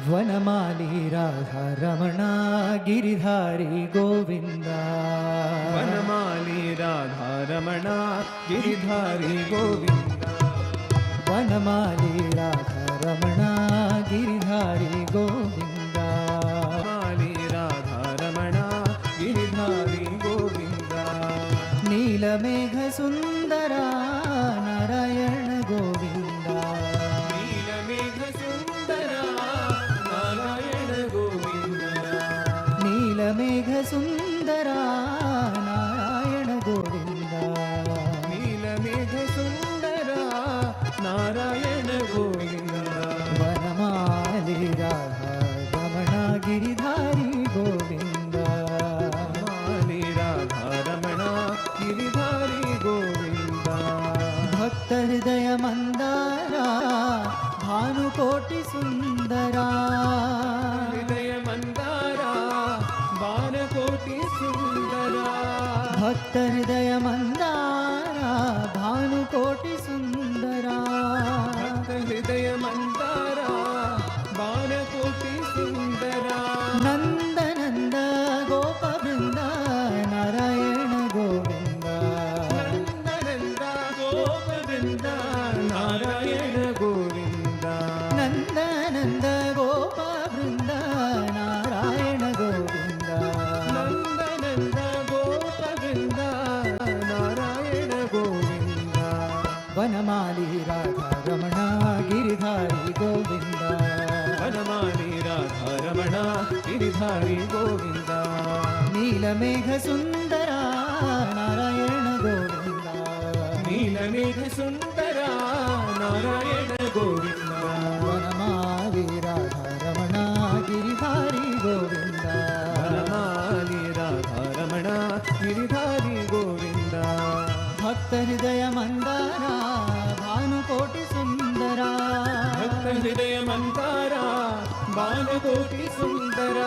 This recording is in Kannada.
ವನಮಾಲಿ ರಾಧಾ ರಮಣ ಗಿರಿಧಾರಿ ಗೋವಿಂದ. ವನಮಾಲಿ ರಾಧಾ ರಮಣ ಗಿರಿಧಾರಿ ಗೋವಿಂದ. ವನಮಾಲಿ ರಾಧಾ ರಮಣ ಗಿರಿಧಾರಿ ಗೋವಿಂದ. ಮಾಲಿ ರಾಧಾ ರಮಣ ಗಿರಿಧಾರಿ ಗೋವಿಂದ. ನೀಲಮೇಘ ಸುಂದರ ನಾರಾಯಣ ಗೋವಿಂದ. ನೀಲಮೇಘ ಸುಂದರ ನಾರಾಯಣ ಗೋವಿಂದ. ನೀಲಮೇಘ ಸುಂದರ ನಾರಾಯಣ ಗೋವಿಂದ. ನೀಲಮೇಘ ಸುಂದರ ನಾರಾಯಣ ಗೋವಿಂದ. ವನಮಾಲಿ ರಾಧಾ ರಮಣ ಗಿರಿಧಾರಿ ಗೋವಿಂದ. ಮಾಲಿ ರಾಧಾ ರಮಣ ಗಿರಿಧಾರಿ ಗೋವಿಂದ. ಭಕ್ತ ಹೃದಯ ಮಂದಾರ ಭಾನುಕೋಟಿ ಸುಂದರ. ಹೃದಯ ಮಂದಾರ ಬಾನಕೋಟಿ ಸುಂದರ. ಭಕ್ತ ಹೃದಯ ಮಂದಾರ ಭಾನುಕೋಟಿ ಸುಂದರ. ಭಕ್ತ ಹೃದಯ ಮಂದಾರ ಬಾನಕೋಟಿ ಸುಂದರ. ನಂದ ನಂದ ಗೋಪ ಬೃಂದ ನಾರಾಯಣ ಗೋವಿಂದ. ನಂದನಂದ ಗೋಪವೃಂದ ನಾರಾಯಣ ಗೋವಿಂದ. ನಂದ ನಂದ ಗೋಪ ಬೃಂದ ನಾರಾಯಣ ಗೋವಿಂದ. ನಂದನಂದ ಗೋಪವೃಂದ ನಾರಾಯಣ ಗೋವಿಂದ. ವನಮಾಲಿ ರಾಧಾ ರಮಣ ಗಿರಿಧಾರಿ ಗೋವಿಂದ. ವನಮಾಲಿ ರಾಧಾ ರಮಣ ಗಿರಿಧಾರಿ ಗೋವಿಂದ. ನೀಲಮೇಘ ಸುಂದರ ನಾರಾಯಣ ಗೋವಿಂದ. ನೀಲಮೇಘ ಸುಂದರ ನಾರಾಯಣ ಗೋವಿಂದ. ವನಮಾಲಿ ರಾಧಾ ರಮಣ ಗಿರಿಧಾರಿ ಗೋವಿಂದ. ವನಮಾಲಿ ರಾಧಾ ರಮಣ ಗಿರಿಧಾರಿ ಗೋವಿಂದ. ಭಕ್ತ ಹೃದಯ ಮಂದಾರ ಭಾನುಕೋಟಿ ಸುಂದರ. ಭಕ್ತ ಹೃದಯ ಮಂದಾರ ಬಾಲಕೋಟಿ ಸುಂದರ.